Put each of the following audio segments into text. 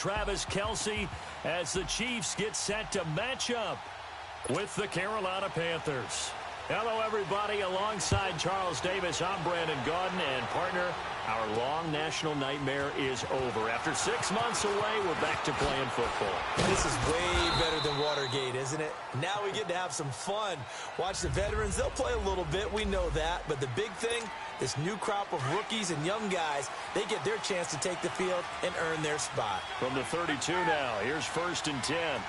Travis Kelce as the Chiefs get set to match up with the Carolina Panthers. Hello, everybody. Alongside Charles Davis, I'm Brandon Gaudin, and partner, our long national nightmare is over. After 6 months away, we're back to playing football. This is way better than Watergate, isn't it? Now we get to have some fun. Watch the veterans. They'll play a little bit. We know that. But the big thing, this new crop of rookies and young guys, they get their chance to take the field and earn their spot. From the 32 now, here's 1st and 10.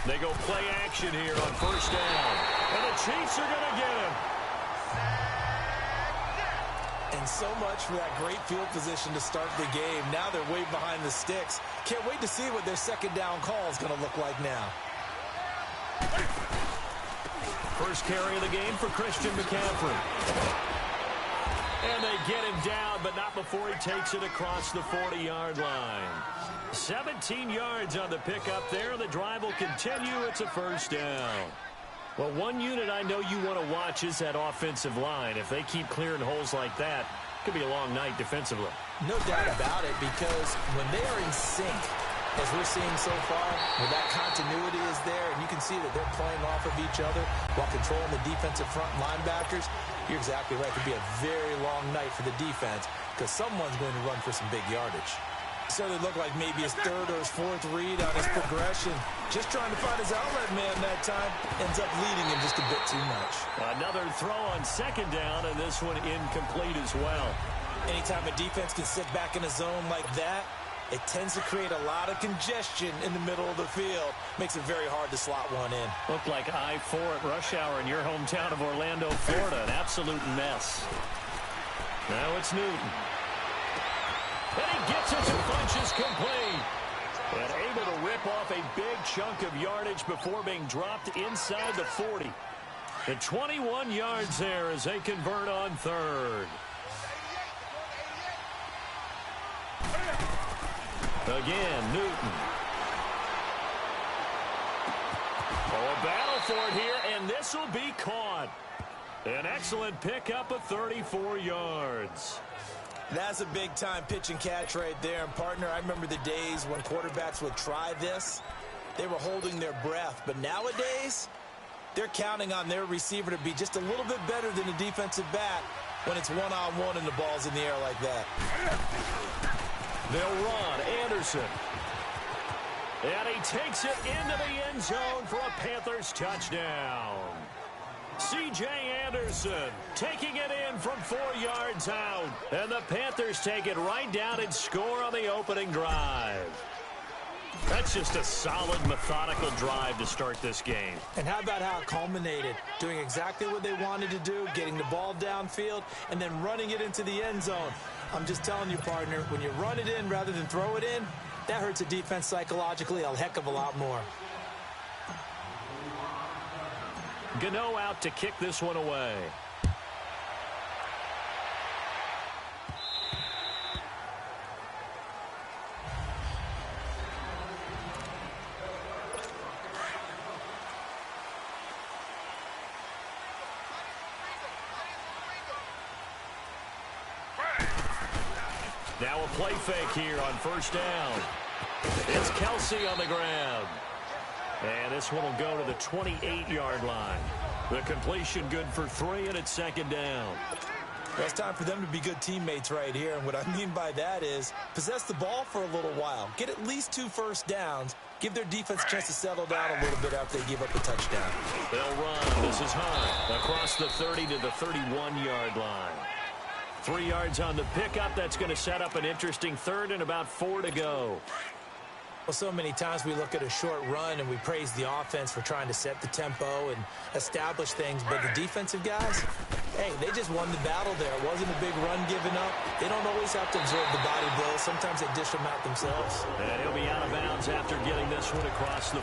They go play action here on 1st down. And the Chiefs are going to get him. And so much for that great field position to start the game. Now they're way behind the sticks. Can't wait to see what their 2nd down call is going to look like now. First carry of the game for Christian McCaffrey. And they get him down, but not before he takes it across the 40-yard line. 17 yards on the pickup there. The drive will continue. It's a 1st down. Well, one unit I know you want to watch is that offensive line. If they keep clearing holes like that, it could be a long night defensively. No doubt about it, because when they are in sync, as we're seeing so far, when that continuity is there, and you can see that they're playing off of each other while controlling the defensive front linebackers, you're exactly right. It could be a very long night for the defense because someone's going to run for some big yardage. So it looked like maybe his 3rd or his 4th read on his progression. Just trying to find his outlet man that time. Ends up leading him just a bit too much. Another throw on 2nd down, and this one incomplete as well. Anytime a defense can sit back in a zone like that, it tends to create a lot of congestion in the middle of the field. Makes it very hard to slot one in. Looked like I-4 at rush hour in your hometown of Orlando, Florida. An absolute mess. Now it's Newton. And he gets it to Funches complete. And able to rip off a big chunk of yardage before being dropped inside the 40. The 21 yards there as they convert on 3rd. Again, Newton. Oh, a battle for it here, and this will be caught. An excellent pickup of 34 yards. That's a big-time pitch and catch right there. And, partner, I remember the days when quarterbacks would try this. They were holding their breath. But nowadays, they're counting on their receiver to be just a little bit better than the defensive back when it's one-on-one and the ball's in the air like that. They'll run. Anderson. And he takes it into the end zone for a Panthers touchdown. C.J. Anderson taking it in from 4 yards out. And the Panthers take it right down and score on the opening drive. That's just a solid, methodical drive to start this game. And how about how it culminated? Doing exactly what they wanted to do, getting the ball downfield, and then running it into the end zone. I'm just telling you, partner, when you run it in rather than throw it in, that hurts a defense psychologically a heck of a lot more. Gano out to kick this one away. Now a play fake here on 1st down. It's Kelce on the ground. And this one will go to the 28-yard line. The completion good for 3, and it's 2nd down. Well, it's time for them to be good teammates right here. And what I mean by that is possess the ball for a little while. Get at least 2 first downs. Give their defense a chance to settle down a little bit after they give up a touchdown. They'll run. This is Hunt across the 30 to the 31-yard line. 3 yards on the pickup. That's going to set up an interesting 3rd and about 4 to go. Well, so many times we look at a short run and we praise the offense for trying to set the tempo and establish things. But the defensive guys, hey, they just won the battle there. It wasn't a big run given up. They don't always have to absorb the body blows. Sometimes they dish them out themselves. And he'll be out of bounds after getting this one across the...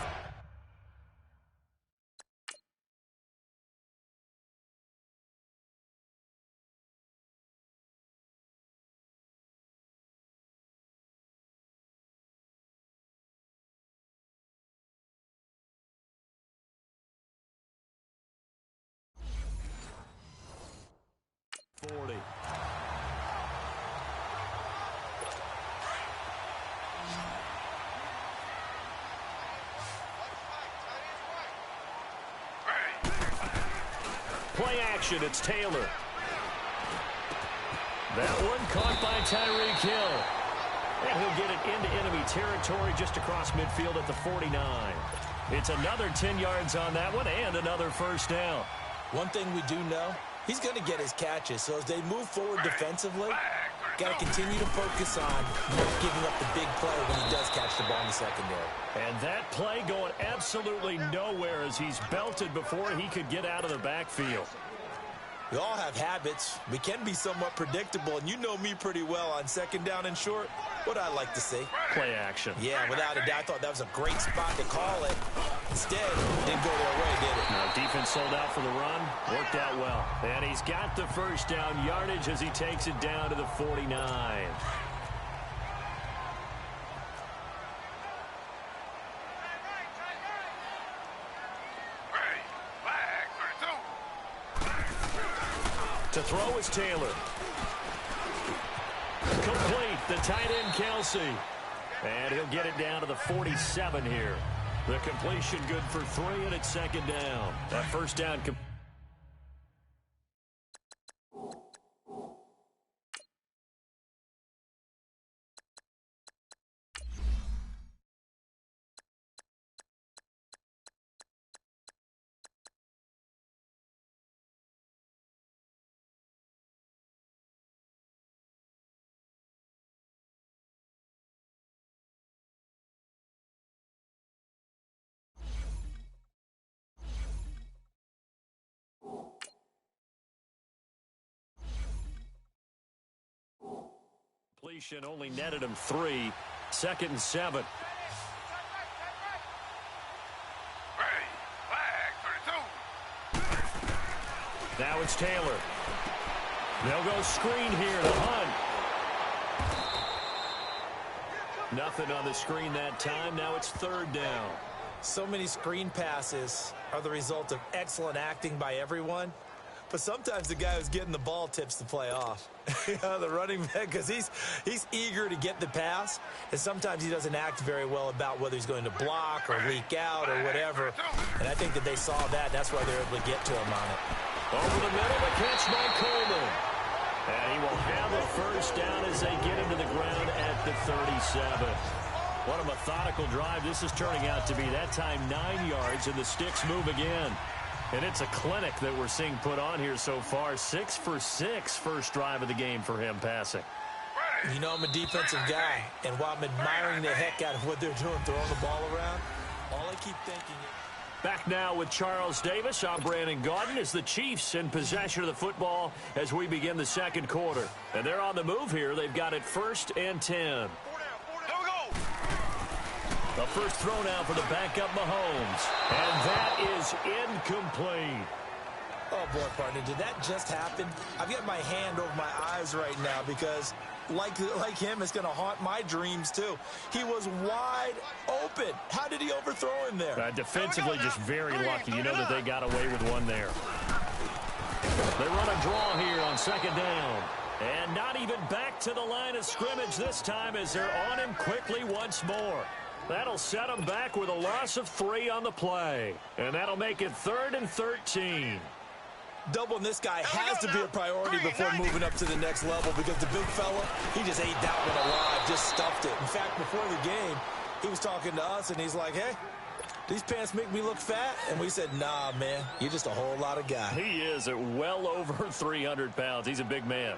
Play action, it's Taylor. That one caught by Tyreek Hill. And he'll get it into enemy territory just across midfield at the 49. It's another 10 yards on that one and another first down. One thing we do know, he's going to get his catches. So as they move forward defensively, got to continue to focus on not giving up the big play when he does catch the ball in the secondary. And that play going absolutely nowhere as he's belted before he could get out of the backfield. We all have habits. We can be somewhat predictable, and you know me pretty well on second down and short. What I like to see. Play action. Yeah, without a doubt, I thought that was a great spot to call it. Instead, it didn't go their way, did it? No, defense sold out for the run. Worked out well. And he's got the first down yardage as he takes it down to the 49. To throw is Taylor. Complete, the tight end Kelsey. And he'll get it down to the 47 here. The completion good for 3, and it's second down. That first down. Completion only netted him 3. Second and 7. Now it's Taylor. They'll go screen here to Hunt. Nothing on the screen that time. Now it's third down. So many screen passes are the result of excellent acting by everyone. But sometimes the guy who's getting the ball tips the play off. The running back, because he's eager to get the pass, and sometimes he doesn't act very well about whether he's going to block or leak out or whatever. And I think that they saw that. That's why they're able to get to him on it. Over the middle, the catch by Coleman. And he will have a first down as they get him to the ground at the 37. What a methodical drive this is turning out to be. That time 9 yards, and the sticks move again. And it's a clinic that we're seeing put on here so far. 6 for 6 first drive of the game for him passing. You know I'm a defensive guy, and while I'm admiring the heck out of what they're doing, throwing the ball around, all I keep thinking is... Back now with Charles Davis. I'm Brandon Gaudin as the Chiefs in possession of the football as we begin the second quarter. And they're on the move here. They've got it 1st and 10. The first throw now for the backup Mahomes. And that is incomplete. Oh, boy, partner, did that just happen? I've got my hand over my eyes right now because, like him, it's going to haunt my dreams, too. He was wide open. How did he overthrow him there? Defensively, just very lucky. You know that they got away with one there. They run a draw here on second down. And not even back to the line of scrimmage this time as they're on him quickly once more. That'll set him back with a loss of 3 on the play. And that'll make it 3rd and 13. Doubling this guy has to be a priority before moving up to the next level because the big fella, he just ate that one alive, just stuffed it. In fact, before the game, he was talking to us, and he's like, hey, these pants make me look fat? And we said, nah, man, you're just a whole lot of guy. He is at well over 300 pounds. He's a big man.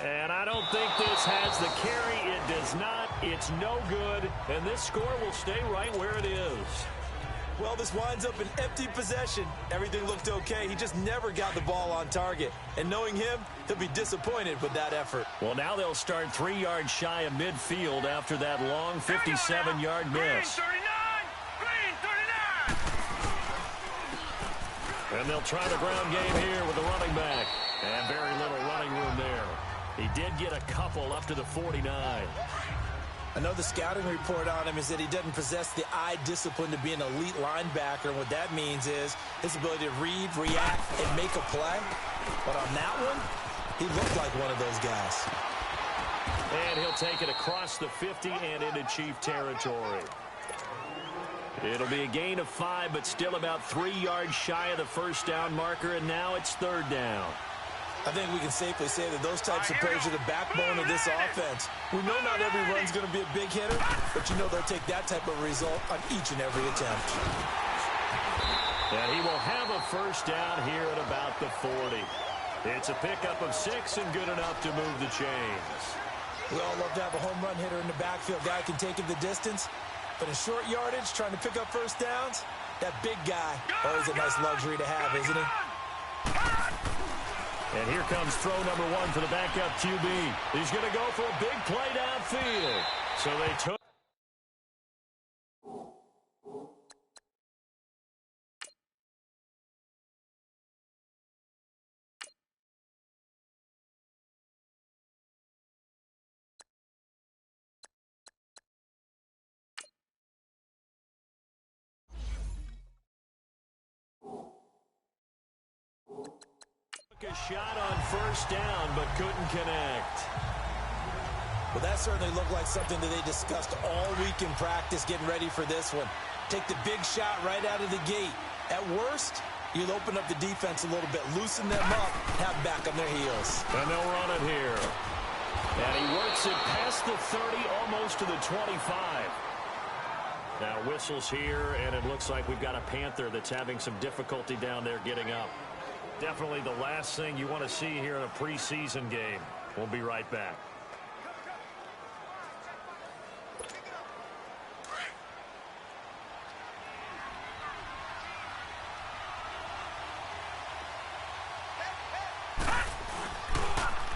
And I don't think this has the carry. It does not. It's no good. And this score will stay right where it is. Well, this winds up an empty possession. Everything looked okay. He just never got the ball on target. And knowing him, he'll be disappointed with that effort. Well, now they'll start 3 yards shy of midfield after that long 57-yard miss. And they'll try the ground game here with the running back. And very little running room there. He did get a couple up to the 49. I know the scouting report on him is that he doesn't possess the eye discipline to be an elite linebacker. And what that means is his ability to read, react, and make a play. But on that one, he looked like one of those guys. And he'll take it across the 50 and into Chief territory. It'll be a gain of 5, but still about 3 yards shy of the first down marker, and now it's third down. I think we can safely say that those types of plays are the backbone of this offense. We know not every run's going to be a big hitter, but you know they'll take that type of result on each and every attempt. And he will have a first down here at about the 40. It's a pickup of 6 and good enough to move the chains. We all love to have a home run hitter in the backfield. Guy can take it the distance. But in short yardage, trying to pick up first downs, that big guy, always a nice luxury to have, isn't he? And here comes throw number 1 for the backup QB. He's going to go for a big play downfield. So they took. A shot on first down, but couldn't connect. Well, that certainly looked like something that they discussed all week in practice getting ready for this one. Take the big shot right out of the gate. At worst, you'll open up the defense a little bit, loosen them up, have back on their heels. And they'll run it here. And he works it past the 30, almost to the 25. Now whistles here, and it looks like we've got a Panther that's having some difficulty down there getting up. Definitely the last thing you want to see here in a preseason game. We'll be right back.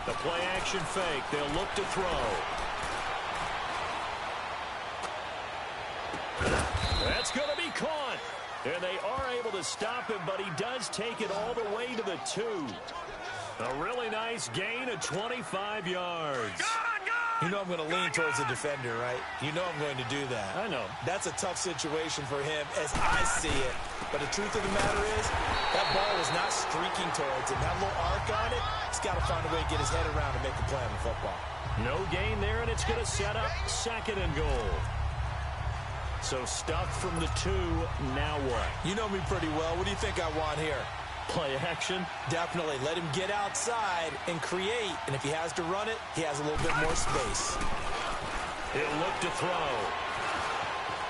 The play action fake. They'll look to throw. That's going to be caught. And they are able to stop him, but he does take it all the way to the 2. A really nice gain of 25 yards. You know I'm going to lean towards the defender, right? You know I'm going to do that. I know. That's a tough situation for him as I see it. But the truth of the matter is, that ball is not streaking towards him. That little arc on it, he's got to find a way to get his head around and make a play on the football. No gain there, and it's going to set up 2nd and goal. So stuck from the 2, now what? You know me pretty well. What do you think I want here? Play action? Definitely. Let him get outside and create. And if he has to run it, he has a little bit more space. He'll look to throw.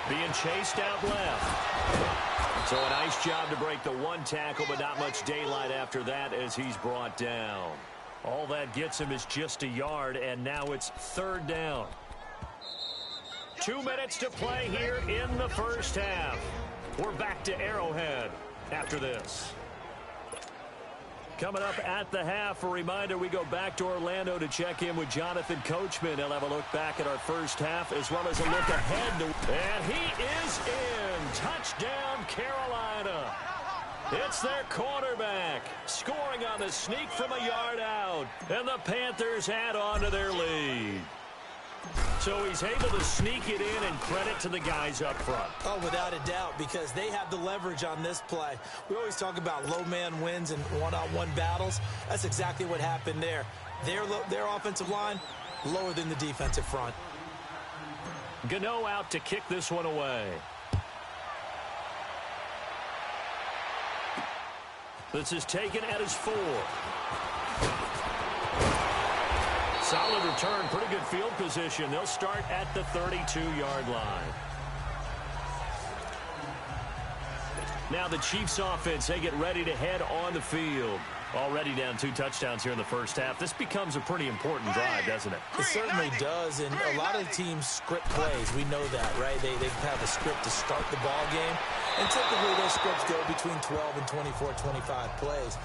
Being chased out left. So a nice job to break the 1 tackle, but not much daylight after that as he's brought down. All that gets him is just a yard, and now it's 3rd down. 2 minutes to play here in the first half. We're back to Arrowhead after this. Coming up at the half, a reminder, we go back to Orlando to check in with Jonathan Coachman. He'll have a look back at our first half as well as a look ahead. And he is in. Touchdown, Carolina. It's their quarterback scoring on the sneak from a yard out. And the Panthers add on to their lead. So he's able to sneak it in, and credit to the guys up front. Oh, without a doubt, because they have the leverage on this play. We always talk about low man wins and one-on-one battles. That's exactly what happened there. Their offensive line, lower than the defensive front. Gano out to kick this one away. This is taken at his 4. Solid return, pretty good field position. They'll start at the 32-yard line. Now the Chiefs offense, they get ready to head on the field. Already down 2 touchdowns here in the first half. This becomes a pretty important drive, doesn't it? It certainly does, and a lot of teams script plays. We know that, right? They have a script to start the ball game, and typically those scripts go between 12 and 24, 25 plays.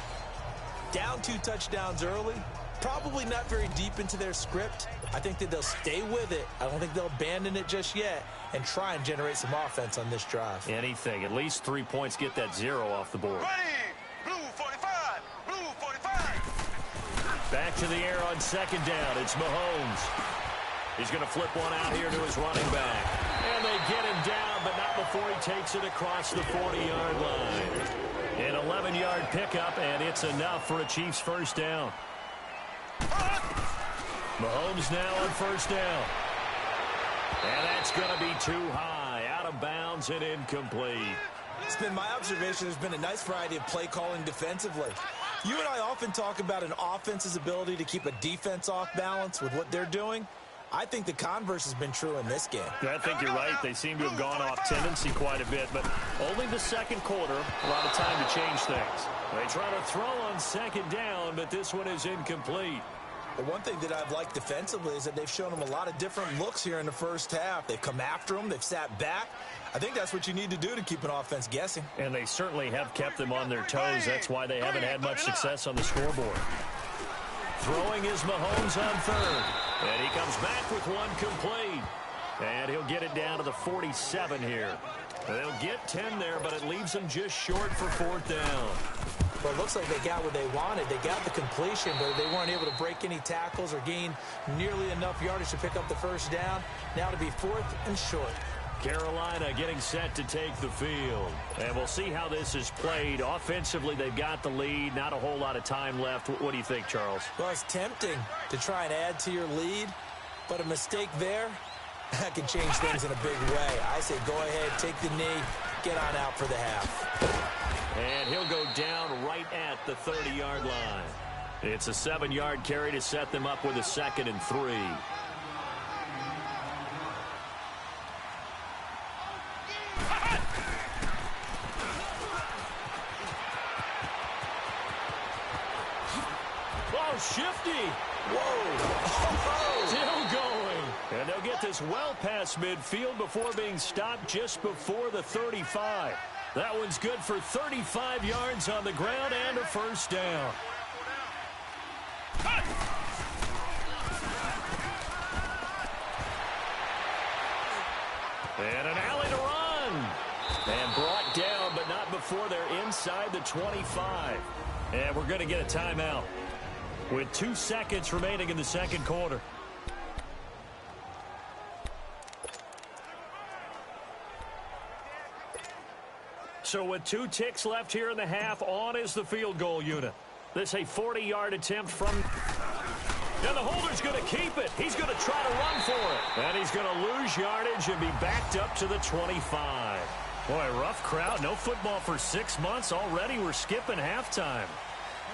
Down 2 touchdowns early, probably not very deep into their script. I think that they'll stay with it. I don't think they'll abandon it just yet and try and generate some offense on this drive. Anything. At least 3 points, get that 0 off the board. Blue 45. Blue 45. Back to the air on 2nd down. It's Mahomes. He's going to flip one out here to his running back. And they get him down, but not before he takes it across the 40-yard line. An 11-yard pickup, and it's enough for a Chiefs first down. Mahomes now on first down. And that's going to be too high. Out out of bounds and incomplete. It's been my observation there's been a nice variety of play calling defensively. You and I often talk about an offense's ability to keep a defense off balance with what they're doing. I think the converse has been true in this game. I think you're right. They seem to have gone off tendency quite a bit, but only the second quarter, a lot of time to change things. They try to throw on second down, but this one is incomplete. The one thing that I've liked defensively is that they've shown them a lot of different looks here in the first half. They've come after them. They've sat back. I think that's what you need to do to keep an offense guessing. And they certainly have kept them on their toes. That's why they haven't had much success on the scoreboard. Throwing is Mahomes on third. And he comes back with one complete. And he'll get it down to the 47 here. They'll get 10 there, but it leaves them just short for fourth down. Well, it looks like they got what they wanted. They got the completion, but they weren't able to break any tackles or gain nearly enough yardage to pick up the first down. Now to be fourth and short. Carolina getting set to take the field. And we'll see how this is played. Offensively, they've got the lead. Not a whole lot of time left. What do you think, Charles? Well, it's tempting to try and add to your lead, but a mistake there, that can change things in a big way. I say go ahead, take the knee, get on out for the half. And he'll go down right at the 30-yard line. It's a 7-yard carry to set them up with a 2nd and 3. Oh, shifty. Whoa. Still going. And they'll get this well past midfield before being stopped just before the 35. That one's good for 35 yards on the ground and a first down. And an alley to run. And brought down, but not before they're inside the 25. And we're going to get a timeout with 2 seconds remaining in the second quarter. So with 2 ticks left here in the half, on is the field goal unit. This a 40-yard attempt from... And the holder's going to keep it. He's going to try to run for it. And he's going to lose yardage and be backed up to the 25. Boy, rough crowd. No football for 6 months already. We're skipping halftime.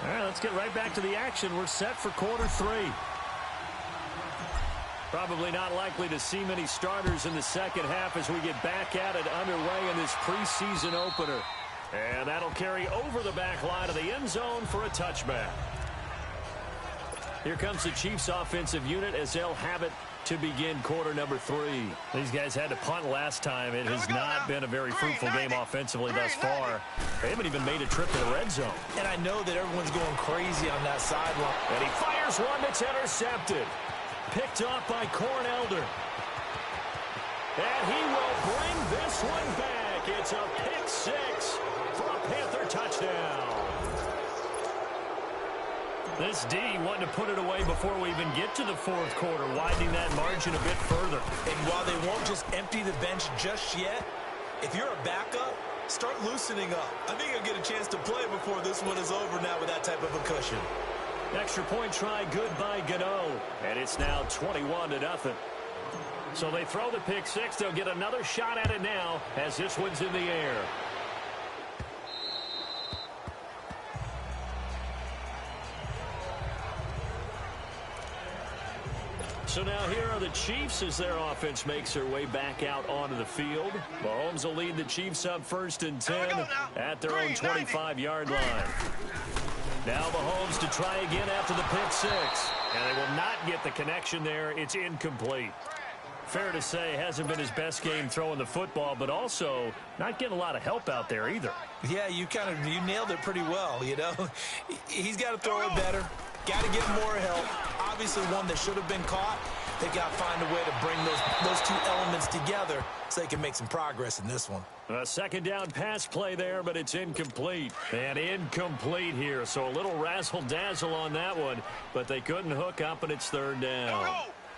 All right, let's get right back to the action. We're set for quarter 3. Probably not likely to see many starters in the second half as we get back at it underway in this preseason opener. And that'll carry over the back line of the end zone for a touchback. Here comes the Chiefs offensive unit as they'll have it to begin quarter number 3. These guys had to punt last time. It has not been a very fruitful game offensively thus far. They haven't even made a trip to the red zone. And I know that everyone's going crazy on that sideline. And he fires one that's intercepted. Picked off by Cornelder. And he will bring this one back. It's a pick 6 for a Panther touchdown. This D wanting to put it away before we even get to the fourth quarter, widening that margin a bit further. And while they won't just empty the bench just yet, if you're a backup, start loosening up. I think you'll get a chance to play before this one is over now with that type of a cushion. Extra point try, good by Gano. And it's now 21-0. So they throw the pick 6. They'll get another shot at it now as this one's in the air. So now here are the Chiefs as their offense makes their way back out onto the field. Mahomes will lead the Chiefs up 1st and 10 at their own 25-yard line. Now Mahomes to try again after the pick 6. And they will not get the connection there. It's incomplete. Fair to say, hasn't been his best game throwing the football, but also not getting a lot of help out there either. Yeah, you nailed it pretty well, you know. He's got to throw it better. Got to get more help. Obviously one that should have been caught. They got to find a way to bring those 2 elements together so they can make some progress in this one. A second down pass play there, but it's incomplete. And incomplete here, so a little razzle-dazzle on that one, but they couldn't hook up, and it's 3rd down.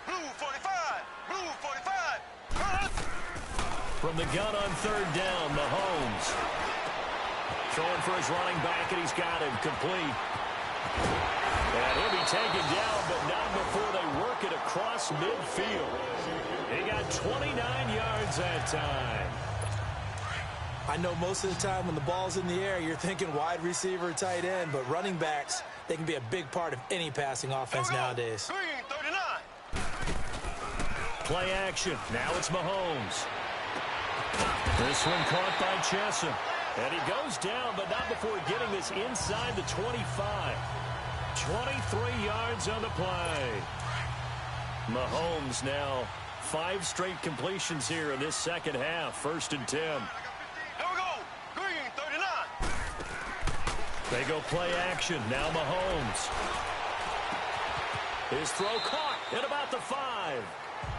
Blue 45. Blue 45. From the gun on 3rd down, Mahomes. Throwing for his running back, and he's got him complete. And he'll be taken down, but not before they work it across midfield. He got 29 yards that time. I know most of the time when the ball's in the air, you're thinking wide receiver, tight end, but running backs, they can be a big part of any passing offense nowadays. Green 39. Play action. Now it's Mahomes. This one caught by Chesson. And he goes down, but not before getting this inside the 25. 23 yards on the play. Mahomes now 5 straight completions here in this second half. 1st and 10. Here we go. Green 39. They go play action. Now Mahomes. His throw caught at about the 5.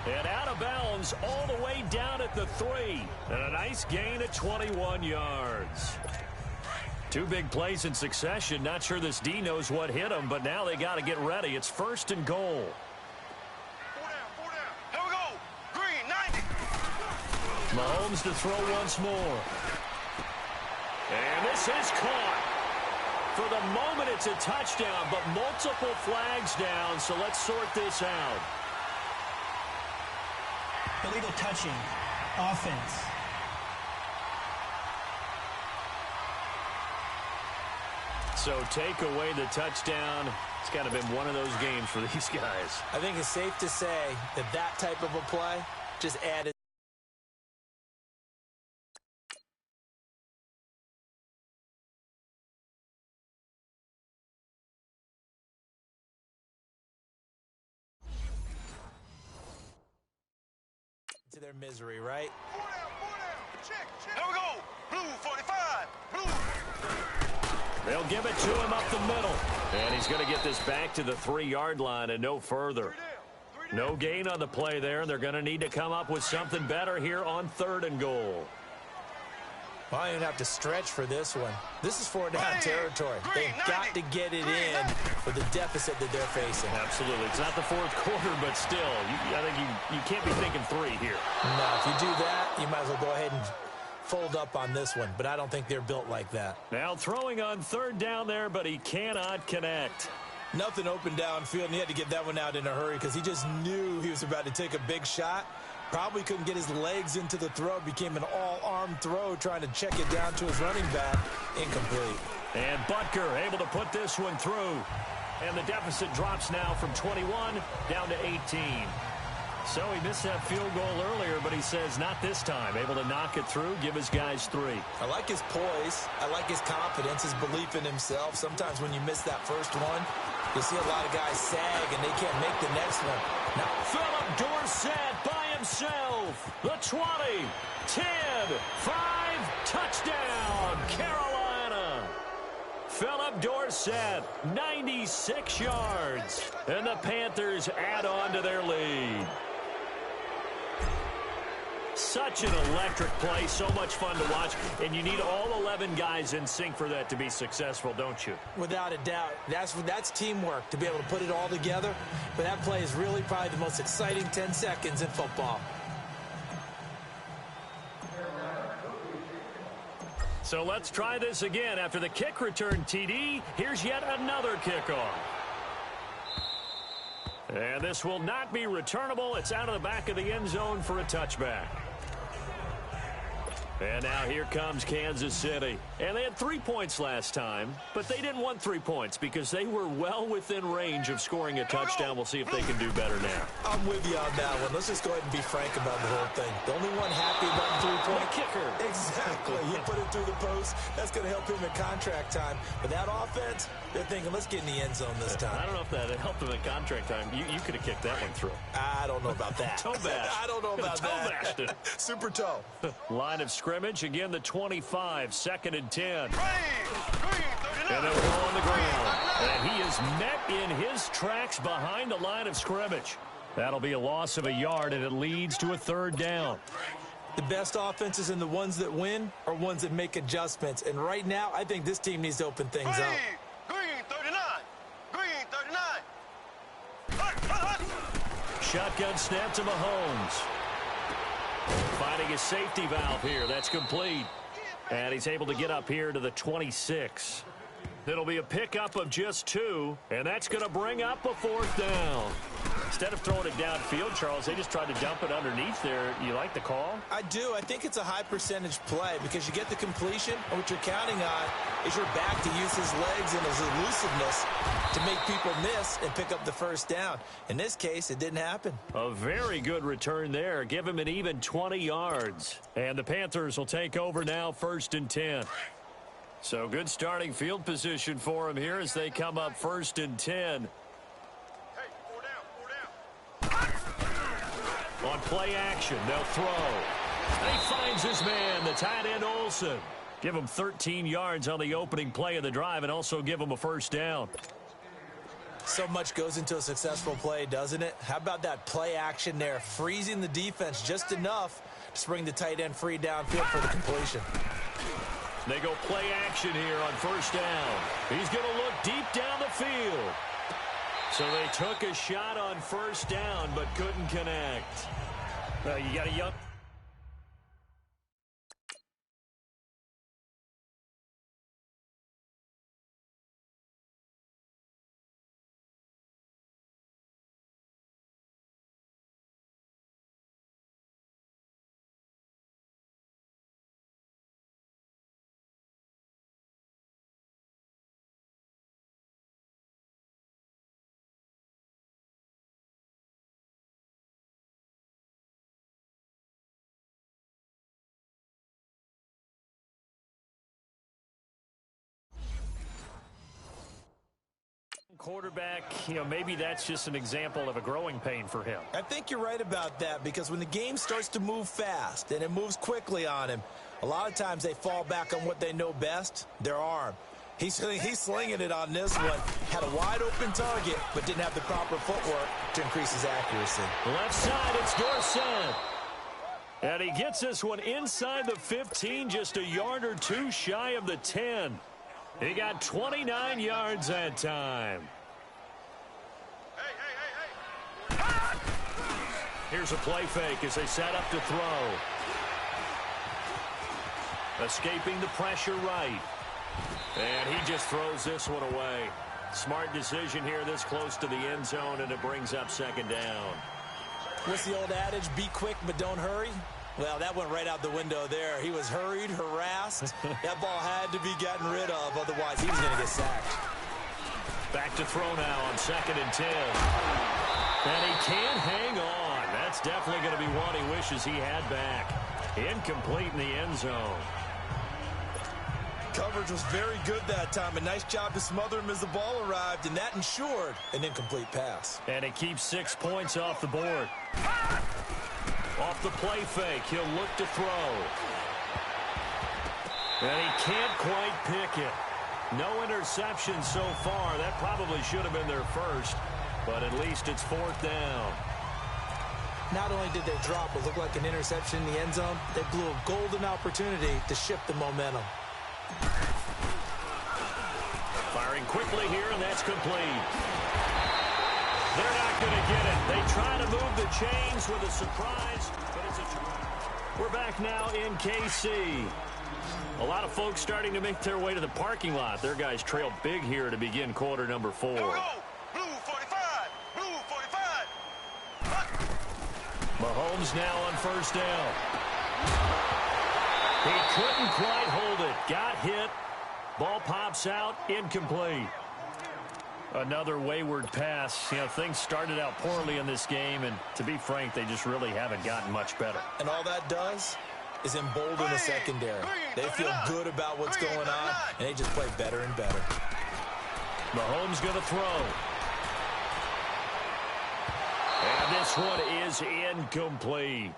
And out of bounds all the way down at the 3. And a nice gain at 21 yards. 2 big plays in succession. Not sure this D knows what hit him, but now they got to get ready. It's 1st and goal. 4 down. Here we go. Green 90. Mahomes to throw once more. And this is caught. For the moment, it's a touchdown, but multiple flags down, so let's sort this out. Illegal touching. Offense. So take away the touchdown. It's kind of been one of those games for these guys. I think it's safe to say that that type of a play just added. To their misery, right? 4 down. Check. Here we go. Blue 45. Blue. They'll give it to him up the middle. And he's going to get this back to the 3-yard line and no further. 3 down. No gain on the play there, and they're going to need to come up with something better here on 3rd and goal. Well, I don't even have to stretch for this one. This is 4 down territory. They've got to get it in for the deficit that they're facing. Absolutely. It's not the 4th quarter, but still, I think you can't be thinking 3 here. No, if you do that, you might as well go ahead and fold up on this one, but I don't think they're built like that. Now throwing on 3rd down there, but he cannot connect. Nothing open downfield, and he had to get that one out in a hurry because he just knew he was about to take a big shot. Probably couldn't get his legs into the throw. Became an all-arm throw trying to check it down to his running back. Incomplete. And Butker able to put this one through. And the deficit drops now from 21 down to 18. So he missed that field goal earlier, but he says not this time. Able to knock it through, give his guys 3. I like his poise. I like his confidence, his belief in himself. Sometimes when you miss that first one, you see a lot of guys sag and they can't make the next one. Now Philip Dorsett by himself. The 20, 10, 5, touchdown, Carolina. Philip Dorsett, 96 yards. And the Panthers add on to their lead. Such an electric play, so much fun to watch, and you need all 11 guys in sync for that to be successful, don't you? Without a doubt. That's teamwork, to be able to put it all together. But that play is really probably the most exciting 10 seconds in football. So let's try this again. After the kick return TD, here's yet another kickoff. And this will not be returnable. It's out of the back of the end zone for a touchback. And now here comes Kansas City. And they had 3 points last time, but they didn't want 3 points because they were well within range of scoring a touchdown. We'll see if they can do better now. I'm with you on that one. Let's just go ahead and be frank about the whole thing. The only one happy about the 3-point kicker. Exactly. He put it through the post. That's going to help him in contract time. But that offense, they're thinking, let's get in the end zone this time. I don't know if that helped him in contract time. You could have kicked that one through. I don't know about that. Toe bash. I don't know about that. Toe bashed it. Super toe. Line of scrimmage, again the 25, 2nd and 10. Green 39. And they'll go on the ground. And he is met in his tracks behind the line of scrimmage. That'll be a loss of a yard, and it leads to a 3rd down. The best offenses and the ones that win are ones that make adjustments. And right now, I think this team needs to open things up. Green 39. Green 39. Shotgun snap to Mahomes. Finding his safety valve here. That's complete. And he's able to get up here to the 26. It'll be a pickup of just 2, and that's going to bring up a 4th down. instead of throwing it downfield, Charles, they just tried to dump it underneath there. You like the call? I do. I think it's a high percentage play because you get the completion, and what you're counting on is your back to use his legs and his elusiveness to make people miss and pick up the first down. In this case, it didn't happen. A very good return there. Give him an even 20 yards. And the Panthers will take over now, 1st and 10. So good starting field position for him here as they come up 1st and 10. On play action, they'll throw. And he finds his man, the tight end Olsen. Give him 13 yards on the opening play of the drive and also give him a first down. So much goes into a successful play, doesn't it? How about that play action there, freezing the defense just enough to spring the tight end free downfield for the completion. They go play action here on 1st down. He's going to look deep down the field. So they took a shot on 1st down but couldn't connect. You got a young... Quarterback, maybe that's just an example of a growing pain for him. I think you're right about that because when the game starts to move fast and it moves quickly on him, a lot of times they fall back on what they know best, their arm. He's slinging it on this one. Had a wide open target, but didn't have the proper footwork to increase his accuracy. Left side, it's Dorsett. And he gets this one inside the 15, just a yard or two shy of the 10. He got 29 yards that time. Here's a play fake as they set up to throw. Escaping the pressure right. And he just throws this one away. Smart decision here this close to the end zone, and it brings up 2nd down. What's the old adage, be quick but don't hurry? Well, that went right out the window there. He was hurried, harassed. That ball had to be gotten rid of, otherwise he was going to get sacked. Back to throw now on 2nd and 10. And he can't hang on. That's definitely going to be one he wishes he had back. Incomplete in the end zone. Coverage was very good that time. A nice job to smother him as the ball arrived, and that ensured an incomplete pass. And it keeps 6 points off the board. Off the play fake, he'll look to throw. And he can't quite pick it. No interception so far. That probably should have been their first, but at least it's 4th down. Not only did they drop what looked like an interception in the end zone, they blew a golden opportunity to shift the momentum. Firing quickly here, and that's complete. They're not going to get it. They try to move the chains with a surprise, but it's a... We're back now in KC. A lot of folks starting to make their way to the parking lot. Their guys trail big here to begin quarter number 4. Here we go. Blue 45. Blue 45. Mahomes now on 1st down. He couldn't quite hold it. Got hit. Ball pops out. Incomplete. Another wayward pass. Things started out poorly in this game, and to be frank, they just really haven't gotten much better. And all that does is embolden the secondary. They feel good about what's going on, and they just play better and better. Mahomes going to throw. And this one is incomplete.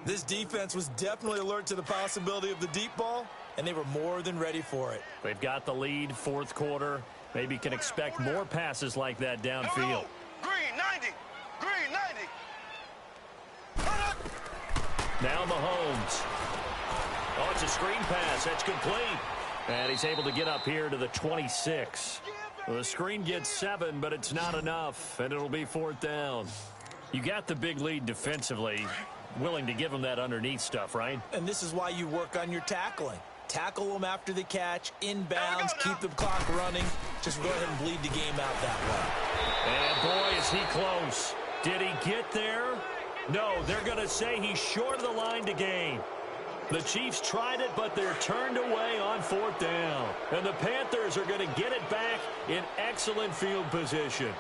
This defense was definitely alert to the possibility of the deep ball, and they were more than ready for it. They've got the lead, 4th quarter. Maybe can expect more passes like that downfield. Green 90. Green 90. Now Mahomes. Oh, it's a screen pass. That's complete. And he's able to get up here to the 26. Well, the screen gets 7, but it's not enough, and it'll be 4th down. You got the big lead defensively. Willing to give him that underneath stuff, right? And this is why you work on your tackling. Tackle them after the catch, inbounds, keep the clock running. Just go ahead and bleed the game out that way. And boy, is he close. Did he get there? No, they're going to say he's short of the line to gain. The Chiefs tried it, but they're turned away on 4th down. And the Panthers are going to get it back in excellent field position.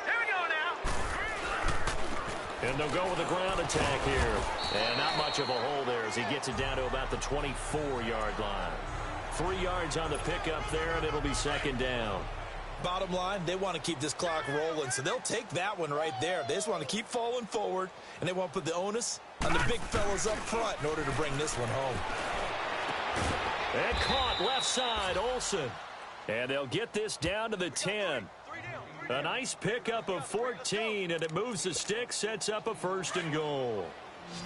Here we go now. And they'll go with a ground attack here. And not much of a hole there as he gets it down to about the 24-yard line. 3 yards on the pickup there, and it'll be 2nd down. Bottom line, they want to keep this clock rolling, so they'll take that one right there. They just want to keep falling forward, and they want to put the onus on the big fellas up front in order to bring this one home. And caught left side, Olsen. And they'll get this down to the 10. A nice pickup of 14, and it moves the stick, sets up a 1st and goal.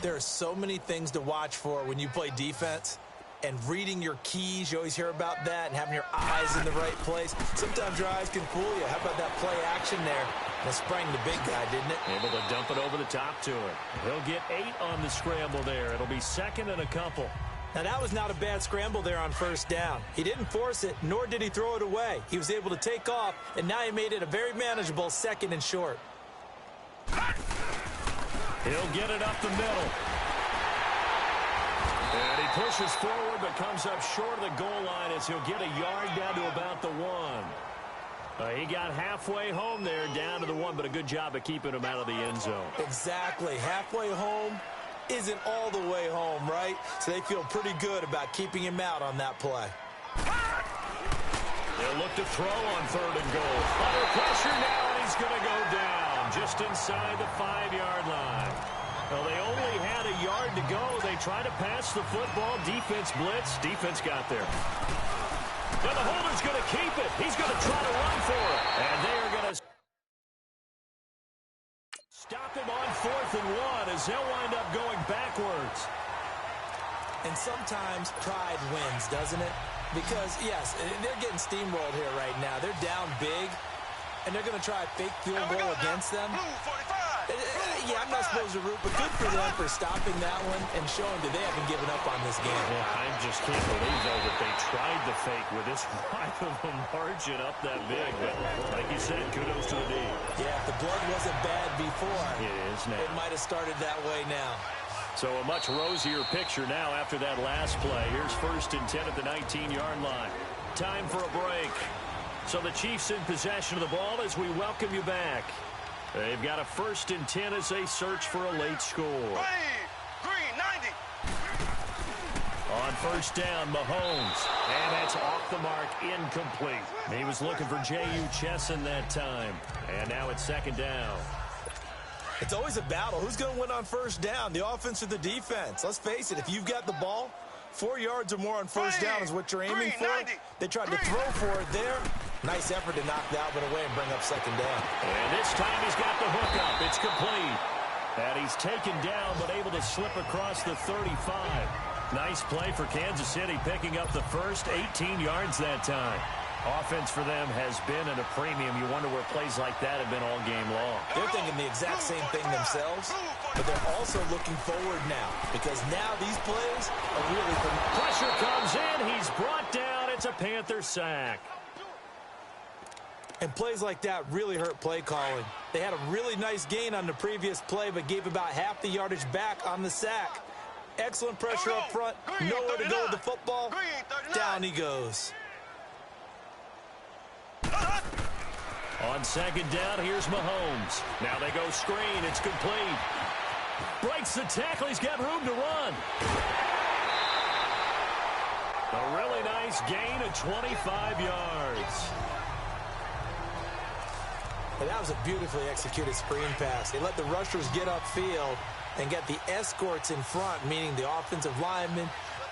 There are so many things to watch for when you play defense. And reading your keys, you always hear about that, and having your eyes in the right place. Sometimes your eyes can fool you. How about that play action there? That sprang the big guy, didn't it? Able to dump it over the top to him. He'll get 8 on the scramble there. It'll be 2nd and a couple. Now, that was not a bad scramble there on 1st down. He didn't force it, nor did he throw it away. He was able to take off, and now he made it a very manageable 2nd and short. He'll get it up the middle. And he pushes forward but comes up short of the goal line as he'll get a yard down to about the 1. He got halfway home there, down to the 1, but a good job of keeping him out of the end zone. Exactly. Halfway home isn't all the way home, right? So they feel pretty good about keeping him out on that play. They'll look to throw on 3rd and goal. Under pressure now, and he's going to go down just inside the 5-yard line. Well, they only had a yard to go. They tried to pass the football. Defense blitz. Defense got there. Now the holder's going to keep it. He's going to try to run for it. And they are going to stop him on 4th and 1 as they'll wind up going backwards. And sometimes pride wins, doesn't it? Because, yes, they're getting steamrolled here right now. They're down big, and they're going to try a fake field goal against them. Yeah, I'm not supposed to root, but good for them for stopping that one and showing that they haven't given up on this game. Yeah, I just can't believe, though, that they tried the fake with this wide of a margin up that big. But like you said, kudos to the D. Yeah, if the blood wasn't bad before, it is now. It might have started that way now. So a much rosier picture now after that last play. Here's 1st and 10 at the 19-yard line. Time for a break. So the Chiefs in possession of the ball as we welcome you back. They've got a 1st and 10 as they search for a late score. Green, 90. On 1st down, Mahomes. And that's off the mark, incomplete. He was looking for J.U. Chesson that time. And now it's 2nd down. It's always a battle. Who's going to win on 1st down, the offense or the defense? Let's face it, if you've got the ball, 4 yards or more on 1st down is what you're aiming for. They tried to throw for it there. Nice effort to knock that one away and bring up 2nd down. And this time he's got the hook up. It's complete. And he's taken down but able to slip across the 35. Nice play for Kansas City, picking up the first 18 yards that time. Offense for them has been at a premium. You wonder where plays like that have been all game long. They're thinking the exact same thing themselves, but they're also looking forward now because now these plays are really... Pressure comes in. He's brought down. It's a Panther sack. And plays like that really hurt play calling. They had a really nice gain on the previous play, but gave about half the yardage back on the sack. Excellent pressure up front. Nowhere to go with the football. Down he goes. On 2nd down, here's Mahomes. Now they go screen. It's complete. Breaks the tackle. He's got room to run. A really nice gain of 25 yards. And that was a beautifully executed screen pass. They let the rushers get upfield and get the escorts in front, meaning the offensive linemen,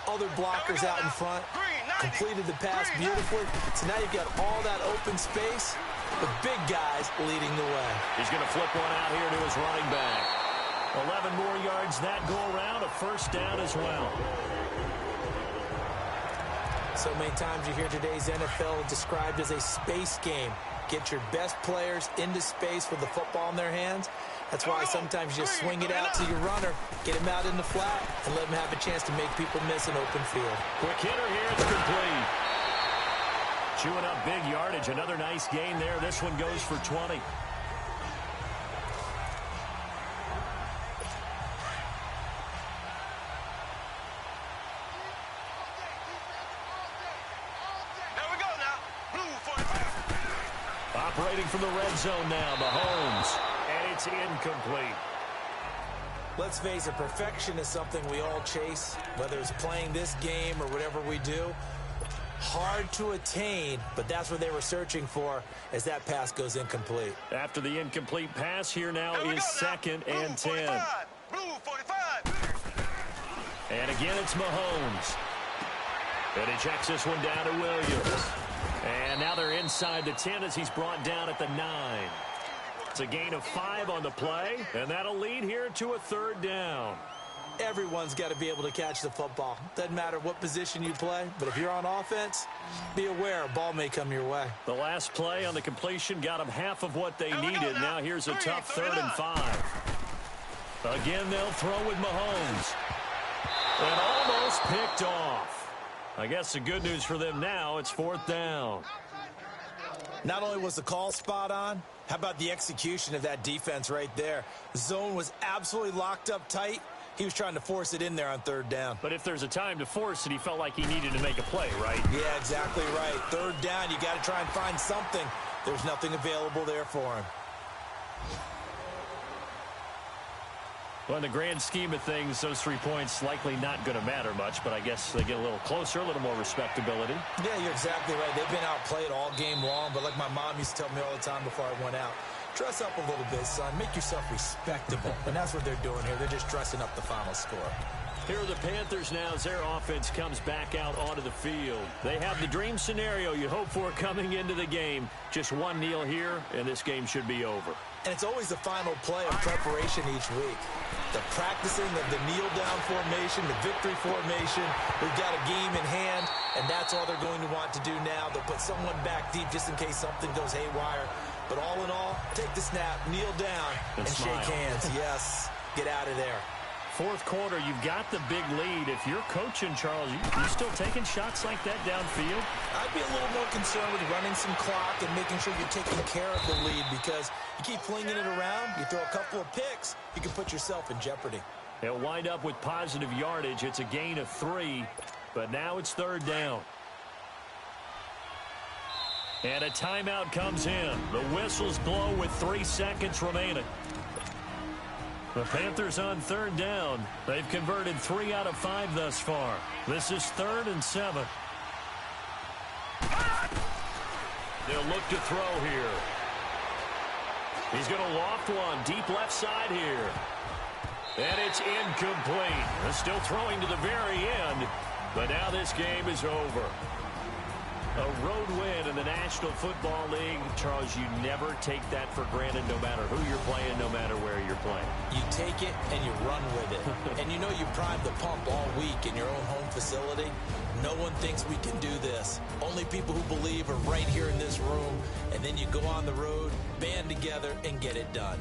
other blockers out in front, completed the pass beautifully. So now you've got all that open space, the big guys leading the way. He's going to flip one out here to his running back. 11 more yards that go around, a 1st down as well. So many times you hear today's NFL described as a space game. Get your best players into space with the football in their hands. That's why sometimes you just swing it out to your runner, get him out in the flat, and let him have a chance to make people miss an open field. Quick hitter here, it's complete. Chewing up big yardage, another nice gain there. This one goes for 20. Operating from the red zone now, Mahomes, and it's incomplete. Let's face it, perfection is something we all chase, whether it's playing this game or whatever we do. Hard to attain, but that's what they were searching for as that pass goes incomplete. After the incomplete pass, here now is 2nd and 10. Blue 45. And again, it's Mahomes. And he checks this one down to Williams. And now they're inside the 10 as he's brought down at the 9. It's a gain of 5 on the play, and that'll lead here to a 3rd down. Everyone's got to be able to catch the football. Doesn't matter what position you play, but if you're on offense, be aware a ball may come your way. The last play on the completion got them half of what they needed. Now here's a tough 3rd and 5. Again, they'll throw with Mahomes. And almost picked off. I guess the good news for them now, it's 4th down. Not only was the call spot on, how about the execution of that defense right there? The zone was absolutely locked up tight. He was trying to force it in there on 3rd down. But if there's a time to force it, he felt like he needed to make a play, right? Yeah, exactly right. 3rd down, you got to try and find something. There's nothing available there for him. Well, in the grand scheme of things, those 3 points likely not going to matter much, but I guess they get a little closer, a little more respectability. Yeah, you're exactly right. They've been outplayed all game long, but like my mom used to tell me all the time before I went out, dress up a little bit, son. Make yourself respectable. And that's what they're doing here. They're just dressing up the final score. Here are the Panthers now as their offense comes back out onto the field. They have the dream scenario you hope for coming into the game. Just one kneel here, and this game should be over. And it's always the final play of preparation each week. The practicing of the kneel-down formation, the victory formation. We've got a game in hand, and that's all they're going to want to do now. They'll put someone back deep just in case something goes haywire. But all in all, take the snap, kneel down, and shake hands. Yes, get out of there. 4th quarter, you've got the big lead. If you're coaching, Charles, you still taking shots like that downfield? I'd be a little more concerned with running some clock and making sure you're taking care of the lead, because you keep flinging it around, you throw a couple of picks, you can put yourself in jeopardy. They'll wind up with positive yardage. It's a gain of 3, but now it's 3rd down. And a timeout comes in. The whistles blow with 3 seconds remaining. The Panthers on 3rd down. They've converted 3 out of 5 thus far. This is 3rd and 7. They'll look to throw here. He's going to loft one deep left side here. And it's incomplete. They're still throwing to the very end. But now this game is over. A road win in the National Football League. Charles, you never take that for granted no matter who you're playing, no matter where you're playing. You take it and you run with it. And you know you primed the pump all week in your own home facility. No one thinks we can do this. Only people who believe are right here in this room. And then you go on the road, band together, and get it done.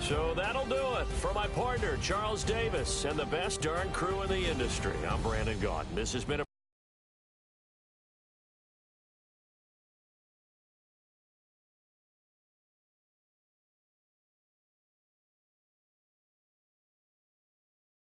So that'll do it for my partner, Charles Davis, and the best darn crew in the industry. I'm Brandon Gaudin. This has been a